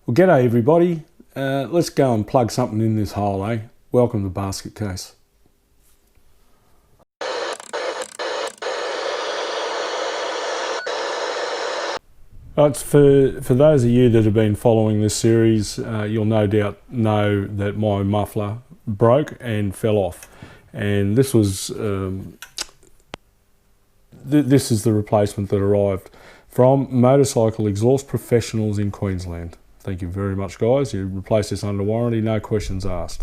Well, g'day everybody. Let's go and plug something in this hole, eh? Welcome to Basket Case. It's for those of you that have been following this series, you'll no doubt know that my muffler broke and fell off, and this was this is the replacement that arrived from Motorcycle Exhaust Professionals in Queensland. Thank you very much, guys. You replaced this under warranty, no questions asked.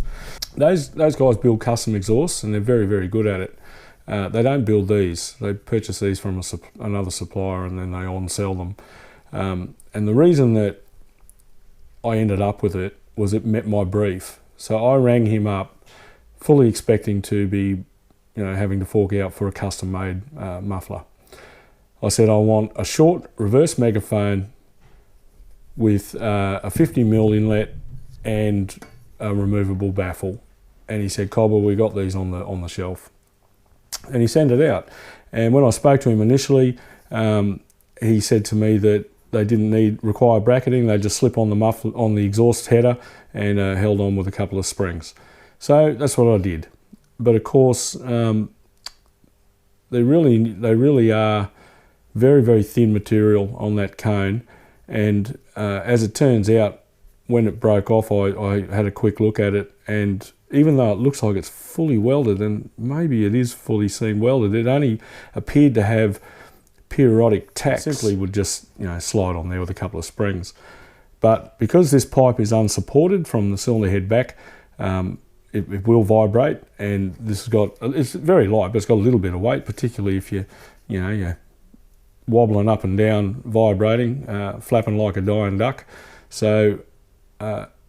Those guys build custom exhausts, and they're very, very good at it. They don't build these. They purchase these from another supplier, and then they on-sell them. And the reason that I ended up with it was it met my brief. So I rang him up, fully expecting to be, having to fork out for a custom-made muffler. I said, I want a short reverse megaphone with a 50mm inlet and a removable baffle. And he said, Cobber, we got these on the shelf. And he sent it out. And when I spoke to him initially, he said to me that they didn't require bracketing. They just slip on the muffler, on the exhaust header, and held on with a couple of springs. So that's what I did. But of course, they really are very, very thin material on that cone. And as it turns out, when it broke off, I had a quick look at it, and even though it looks like it's fully welded, and maybe it is fully seam welded, it only appeared to have periodic tacks. Simply would just slide on there with a couple of springs. But because this pipe is unsupported from the cylinder head back, it will vibrate, and it's very light, but it's got a little bit of weight, particularly if you're wobbling up and down, vibrating, flapping like a dying duck. So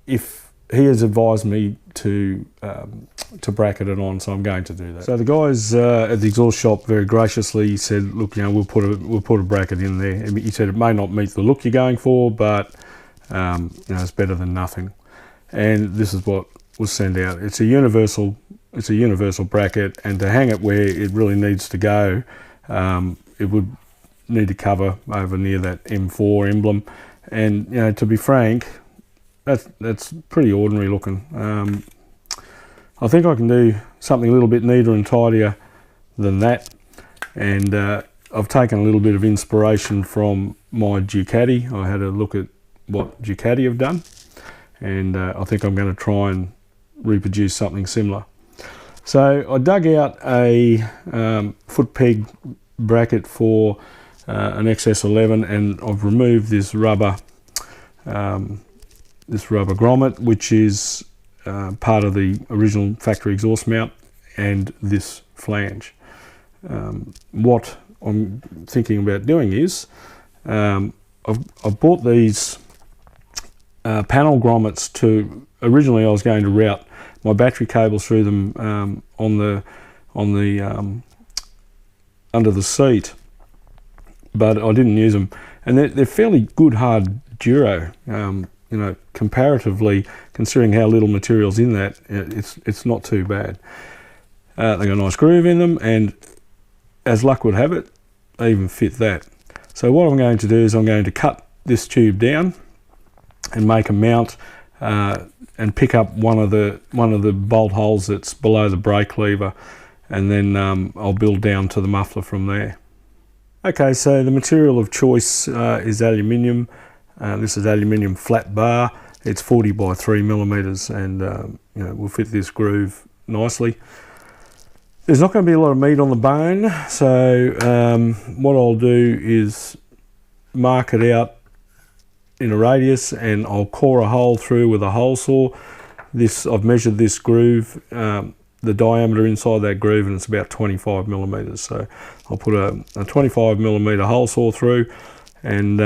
if he has advised me to bracket it on, so I'm going to do that. So the guys at the exhaust shop very graciously said, look, we'll put a bracket in there. He said it may not meet the look you're going for, but it's better than nothing. And this is what was sent out. It's a universal bracket, and to hang it where it really needs to go, it would need to cover over near that M4 emblem. And to be frank, that's pretty ordinary looking. I think I can do something a little bit neater and tidier than that. And I've taken a little bit of inspiration from my Ducati. I had a look at what Ducati have done, and I think I'm going to try and reproduce something similar. So I dug out a foot peg bracket for an XS11, and I've removed this rubber grommet, which is part of the original factory exhaust mount, and this flange. What I'm thinking about doing is I've bought these panel grommets to. Originally, I was going to route my battery cables through them under the seat, but I didn't use them, and they're fairly good hard duro. Comparatively, considering how little material's in that, it's not too bad. They got a nice groove in them, and as luck would have it, they even fit that. So what I'm going to do is I'm going to cut this tube down and make a mount, and pick up one of the bolt holes that's below the brake lever, and then I'll build down to the muffler from there. Okay, so the material of choice is aluminium. This is aluminium flat bar. It's 40 by 3mm, and will fit this groove nicely. There's not going to be a lot of meat on the bone, so what I'll do is mark it out in a radius, and I'll core a hole through with a hole saw. I've measured this groove, the diameter inside that groove, and it's about 25mm. So I'll put a 25mm hole saw through, and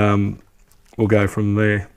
we'll go from there.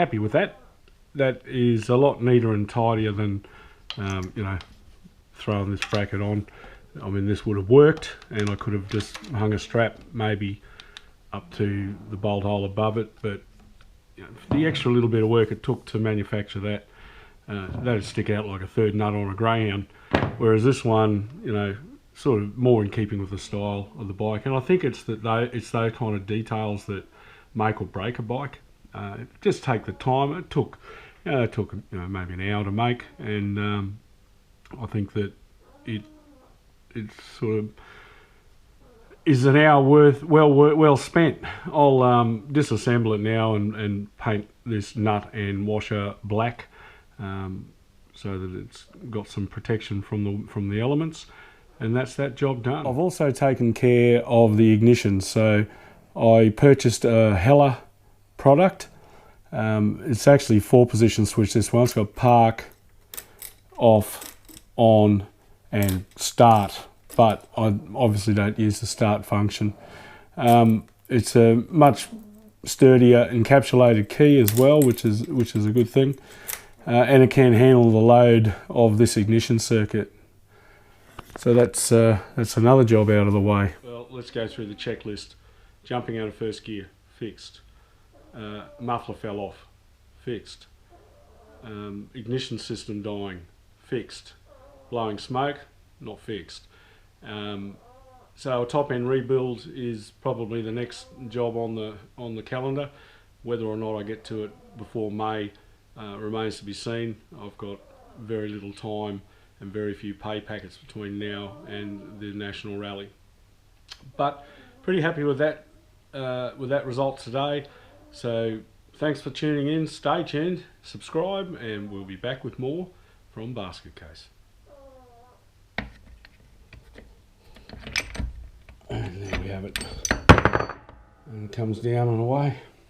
happy with that. That is a lot neater and tidier than, you know, throwing this bracket on. I mean, this would have worked, and I could have just hung a strap maybe up to the bolt hole above it, but you know, the extra little bit of work it took to manufacture that, that'd stick out like a third nut on a greyhound. Whereas this one, you know, sort of more in keeping with the style of the bike, and I think it's those kind of details that make or break a bike. Just take the time. It took maybe an hour to make, and I think that it sort of is an hour well spent. I'll disassemble it now and paint this nut and washer black, so that it's got some protection from the elements, and that's that job done. I've also taken care of the ignition, so I purchased a Hella product. It's actually 4-position switch. This one, it's got park, off, on, and start, but I obviously don't use the start function. It's a much sturdier encapsulated key as well, which is a good thing, and it can handle the load of this ignition circuit. So that's another job out of the way. Well, let's go through the checklist. Jumping out of first gear, fixed. Muffler fell off, fixed. Ignition system dying, fixed. Blowing smoke, not fixed. So a top end rebuild is probably the next job on the calendar. Whether or not I get to it before May remains to be seen. I've got very little time and very few pay packets between now and the National Rally. But pretty happy with that result today. So thanks for tuning in. Stay tuned, subscribe, and we'll be back with more from Basket Case. And there we have it. And it comes down and away.